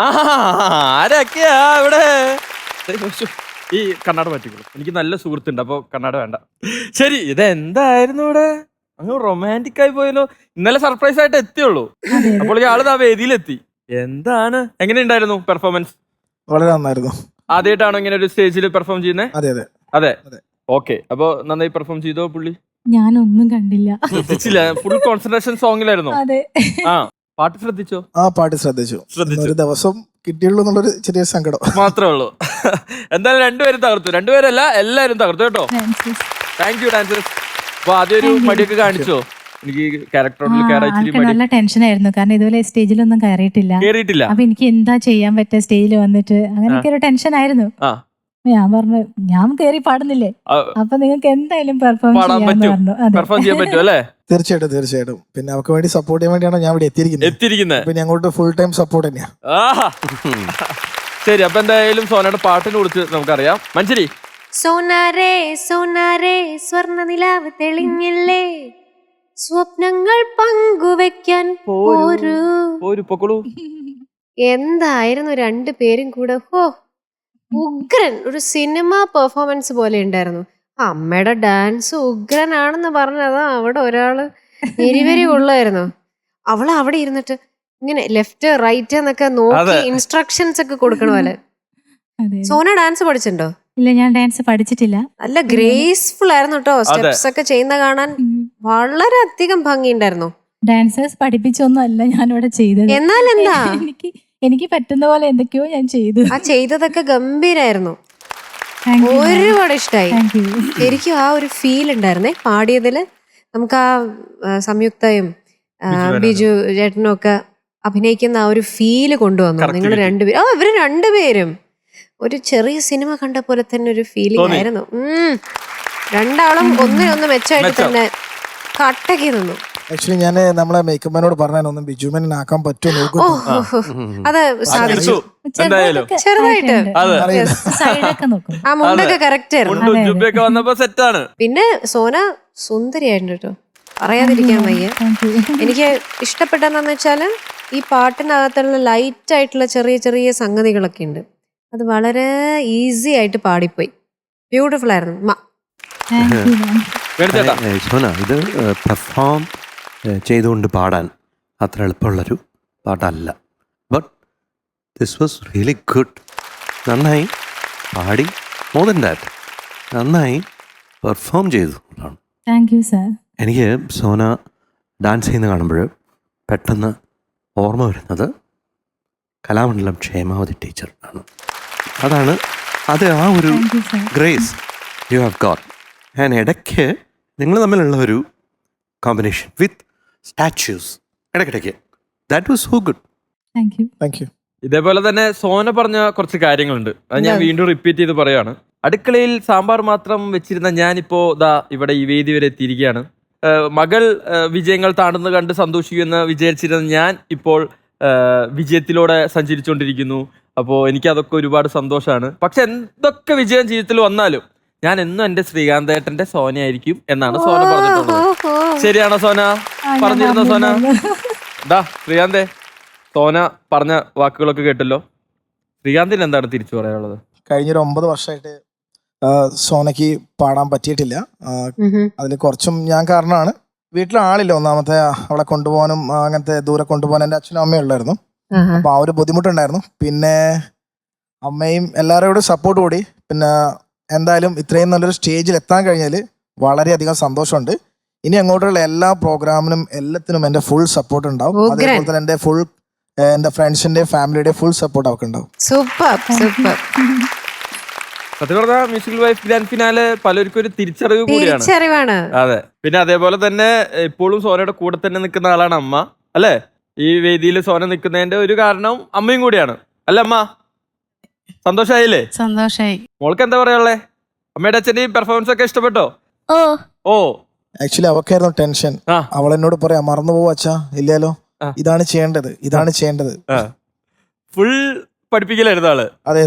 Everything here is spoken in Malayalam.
ആരൊക്കെയാ ഇവിടെ? ഈ കണ്ണാട പറ്റിക്കോളൂ, എനിക്ക് നല്ല സുഹൃത്തുണ്ട്, അപ്പൊ കണ്ണാട വേണ്ട. ശരി, ഇതെന്തായിരുന്നു ഇവിടെ? അങ്ങ് റൊമാൻറ്റിക് ആയി പോയല്ലോ. ഇന്നലെ സർപ്രൈസ് ആയിട്ട് എത്തിയുള്ളൂ, അപ്പോൾ ആള് ആ വേദിയിലെത്തി. എന്താണ്, എങ്ങനെയുണ്ടായിരുന്നു പെർഫോമൻസ്? വളരെ നന്നായിരുന്നു. ആദ്യമായിട്ടാണോ ഇങ്ങനെ ഒരു സ്റ്റേജിൽ പെർഫോം ചെയ്യുന്നത്? അതെ അതെ അതെ. ഓക്കെ, അപ്പൊ നന്നായി പെർഫോം ചെയ്തോ പുള്ളി? ഞാനൊന്നും കണ്ടില്ല, ശ്രദ്ധിച്ചില്ല, ഫുൾ കോൺസെൻട്രേഷൻ സോങ്ങിലായിരുന്നു. അതെ. ആ, പാട്ട് ശ്രദ്ധിച്ചോ? ആ പാട്ട് ശ്രദ്ധിച്ചു. ഒരു ദിവസം കിട്ടിയുള്ളൂ എന്നുള്ളൊരു ചെറിയ സങ്കടം മാത്രമേ ഉള്ളൂ. എന്തായാലും രണ്ടുപേരും തകർത്തു. രണ്ടുപേരല്ല, എല്ലാരും തകർത്തു കേട്ടോ. Thank you dancers. അപ്പൊ ആദ്യം ഒരു മടിയൊക്കെ കാണിച്ചോ? എനിക്ക് ക്യാരക്ടറിൽ കയറാൻ നല്ല ടെൻഷൻ ആയിരുന്നു, കാരണം ഇതുപോലെ സ്റ്റേജിലൊന്നും കയറിയിട്ടില്ല. അപ്പൊ എനിക്ക് എന്താ ചെയ്യാൻ പറ്റുക സ്റ്റേജിൽ വന്നിട്ട്, അങ്ങനെയൊക്കെ ഒരു ടെൻഷൻ ആയിരുന്നു. ഞാൻ പറഞ്ഞു ഞാൻ കയറി പാടുന്നില്ലേ, അപ്പൊ നിങ്ങൾക്ക് എന്തായാലും പെർഫോം ചെയ്യാൻ പറ്റും അല്ലേ? തീർച്ചയായിട്ടും. പിന്നെ അവർക്ക് വേണ്ടി സപ്പോർട്ട് ചെയ്യാൻ വേണ്ടിയാണ് ഞാൻ ഇവിടെ എത്തിയിരിക്കുന്നത്. പിന്നെ അങ്ങോട്ട് ഫുൾ ടൈം സപ്പോർട്ട് തന്നെയാ. ശരി, അപ്പൊ എന്തായാലും സോനയുടെ പാട്ടിനെ കുറിച്ച് നമുക്കറിയാം. മഞ്ചരി. സോനാരേ സോനാരേ സ്വർണ്ണ നിലാവ് തെളിഞ്ഞില്ലേ, സ്വപ്നങ്ങൾ പങ്കുവെക്കാൻ പോരൂ. എന്തായിരുന്നു രണ്ടുപേരും കൂടെ, ഹോ ഉഗ്രൻ, ഒരു സിനിമ പെർഫോമൻസ് പോലെ ഉണ്ടായിരുന്നു. അമ്മയുടെ ഡാൻസ് ഉഗ്രനാണെന്ന് പറഞ്ഞതാ അവിടെ ഒരാള് എരിവരി കൊള്ളായിരുന്നു. അവള് അവിടെ ഇരുന്നിട്ട് ഇങ്ങനെ ലെഫ്റ്റ് റൈറ്റ് എന്നൊക്കെ നോക്കി ഇൻസ്ട്രക്ഷൻസ് ഒക്കെ കൊടുക്കണ പോലെ. സോന ഡാൻസ് പഠിച്ചിട്ടുണ്ടോ? ഇല്ല, ഞാൻ ഡാൻസ് പഠിച്ചിട്ടില്ല. നല്ല ഗ്രേസ്ഫുൾ ആയിരുന്നു കേട്ടോ, സ്റ്റെപ്സ് ഒക്കെ ചെയ്യുന്ന കാണാൻ വളരെ അധികം ഭംഗിയുണ്ടായിരുന്നു. ഡാൻസേഴ്സ് പഠിപ്പിച്ചൊന്നും അല്ല ഞാനിവിടെ ചെയ്തത്. എന്നാൽ എന്താ, എനിക്ക് പറ്റുന്ന പോലെ എന്തൊക്കെയോ ഞാൻ ചെയ്തു. ആ ചെയ്തതൊക്കെ ഗംഭീരായിരുന്നു, ഒരുപാട് ഇഷ്ടായി. ശരിക്കും ആ ഒരു ഫീൽ ഉണ്ടായിരുന്നേ പാടിയതില്. നമുക്ക് ആ സംയുക്തയും ബിജു ചേട്ടനും ഒക്കെ അഭിനയിക്കുന്ന ആ ഒരു ഫീല് കൊണ്ടുവന്നു നിങ്ങൾ രണ്ടുപേരും. ഇവര് രണ്ടുപേരും ഒരു ചെറിയ സിനിമ കണ്ട പോലെ തന്നെ ഒരു ഫീലിംഗ് ആയിരുന്നു. രണ്ടാളും ഒന്നിനൊന്ന് മെച്ചമായിട്ട് തന്നെ കട്ടക്കി നിന്നു. ആക്ച്വലി ഞാൻ നമ്മളെ മേക്കപ്പ് മാനോട് പറഞ്ഞൊന്നും ബിജുമേനെ ആക്കാൻ പറ്റുമോ അത് സാധിച്ചു ചെറുതായിട്ട്. ആ മുണ്ടൊക്കെ കറക്റ്റ് ആയിരുന്നു. പിന്നെ സോന സുന്ദരിയായിരുന്നു കേട്ടോ, പറയാതിരിക്കാൻ വയ്യ. എനിക്ക് ഇഷ്ടപ്പെട്ടെന്നു വെച്ചാല് ഈ പാട്ടിനകത്തുള്ള ലൈറ്റ് ആയിട്ടുള്ള ചെറിയ ചെറിയ സംഗതികളൊക്കെ ഉണ്ട്, അത് വളരെ ഈസി ആയിട്ട് പാടിപ്പോയി. ബ്യൂട്ടിഫുൾ ആയിരുന്നു. സോന, ഇത് പെർഫോം ചെയ്തുകൊണ്ട് പാടാൻ അത്ര എളുപ്പമുള്ളൊരു പാട്ടല്ല. But this was really good. നന്നായി പാടി, മോർ ദൻ ദാറ്റ് നന്നായി പെർഫോം ചെയ്തു. എനിക്ക് സോന ഡാൻസ് ചെയ്യുന്ന കാണുമ്പോൾ പെട്ടെന്ന് ഓർമ്മ വരുന്നത് കലാമണ്ഡലം ക്ഷേമാവതി ടീച്ചർ ആണ്. അത് ആ ഒരു grace you have got. And ഇടയ്ക്ക് നിങ്ങൾ തമ്മിലുള്ള ഒരു കോമ്പിനേഷൻ വിത്ത് സ്റ്റാച്യൂസ് ഇടയ്ക്കിടയ്ക്ക്, that was so good. Thank you. ഇതേപോലെ തന്നെ സോന പറഞ്ഞ കുറച്ച് കാര്യങ്ങളുണ്ട്, അത് ഞാൻ വീണ്ടും റിപ്പീറ്റ് ചെയ്ത് പറയാണ്. അടുക്കളയിൽ സാമ്പാർ മാത്രം വെച്ചിരുന്ന ഞാനിപ്പോ ഇവിടെ ഈ വേദി വരെ എത്തിയിരിക്കുകയാണ്. മകൾ വിജയങ്ങൾ താണ്ടുന്ന കണ്ട് സന്തോഷിക്കുമെന്ന് വിചാരിച്ചിരുന്ന ഞാൻ ഇപ്പോൾ വിജയത്തിലൂടെ സഞ്ചരിച്ചുകൊണ്ടിരിക്കുന്നു. അപ്പോൾ എനിക്കതൊക്കെ ഒരുപാട് സന്തോഷമാണ്. പക്ഷെ എന്തൊക്കെ വിജയം ജീവിതത്തിൽ വന്നാലും ഞാൻ എന്നും എൻ്റെ ശ്രീകാന്തേട്ടൻ്റെ സോനയായിരിക്കും എന്നാണ് സോന പറഞ്ഞിട്ടുള്ളത്. ശരിയാണോ സോന? പറഞ്ഞിരുന്നോ സോന? ശ്രീകാന്തേ, സോന പറഞ്ഞ വാക്കുകളൊക്കെ കേട്ടല്ലോ. ശ്രീകാന്തിന് എന്താണ് തിരിച്ചു പറയാനുള്ളത്? കഴിഞ്ഞൊരു 9 വർഷമായിട്ട് സോനയ്ക്ക് പാടാൻ പറ്റിയിട്ടില്ല. അതിൽ കുറച്ചും ഞാൻ കാരണമാണ്. വീട്ടിൽ ആളില്ല, ഒന്നാമത്തെ അവളെ കൊണ്ടുപോകാനും അങ്ങനത്തെ ദൂരെ കൊണ്ടുപോകാൻ എൻ്റെ അച്ഛനും അമ്മയും ഉള്ളായിരുന്നു. അപ്പൊ ആ ഒരു ബുദ്ധിമുട്ടുണ്ടായിരുന്നു. പിന്നെ അമ്മയും എല്ലാവരോടും സപ്പോർട്ട് കൂടി. പിന്നെ എന്തായാലും ഇത്രയും നല്ലൊരു സ്റ്റേജിൽ എത്താൻ കഴിഞ്ഞാൽ വളരെയധികം സന്തോഷമുണ്ട്. ഇനി അങ്ങോട്ടുള്ള എല്ലാ പ്രോഗ്രാമിനും എല്ലാത്തിനും എൻ്റെ ഫുൾ സപ്പോർട്ട് ഉണ്ടാവും. അതേപോലെ തന്നെ എൻ്റെ ഫ്രണ്ട്സിന്റെ ഫാമിലിയുടെ ഫുൾ സപ്പോർട്ട് അവർക്ക് ഉണ്ടാവും. Super super. സത്യം പറഞ്ഞാൽ മ്യൂസിക്കൽ വൈഫ് ഗ്രാൻഡ് ഫിനാലെ പലർക്കും ഒരു തിരിച്ചറിവാണ്. അതെ. പിന്നെ അതേപോലെ തന്നെ ഇപ്പോഴും സോനയുടെ കൂടെ തന്നെ നിൽക്കുന്ന ആളാണ് അമ്മ, അല്ലേ? ഈ വേദിയിൽ സോന നിൽക്കുന്നതിന്റെ ഒരു കാരണം അമ്മയും കൂടിയാണ്, അല്ല അമ്മ? സന്തോഷായില്ലേ? സന്തോഷായി. മോൾക്ക് എന്താ പറയാനുള്ളേ? അമ്മയുടെ അച്ഛന്റെയും പെർഫോമൻസ് ഒക്കെ ഇഷ്ടപ്പെട്ടോ? ഓ ആക്ച്വലി അവക്കായിരുന്നു ടെൻഷൻ. അവൾ എന്നോട് പറയാ, മറന്നു പോവാ അച്ഛാ, ഇല്ലല്ലോ, ഇതാണ് ചെയ്യേണ്ടത്. ഫുൾ പഠിപ്പിക്കലായിരുന്നു ആള്. അതെ.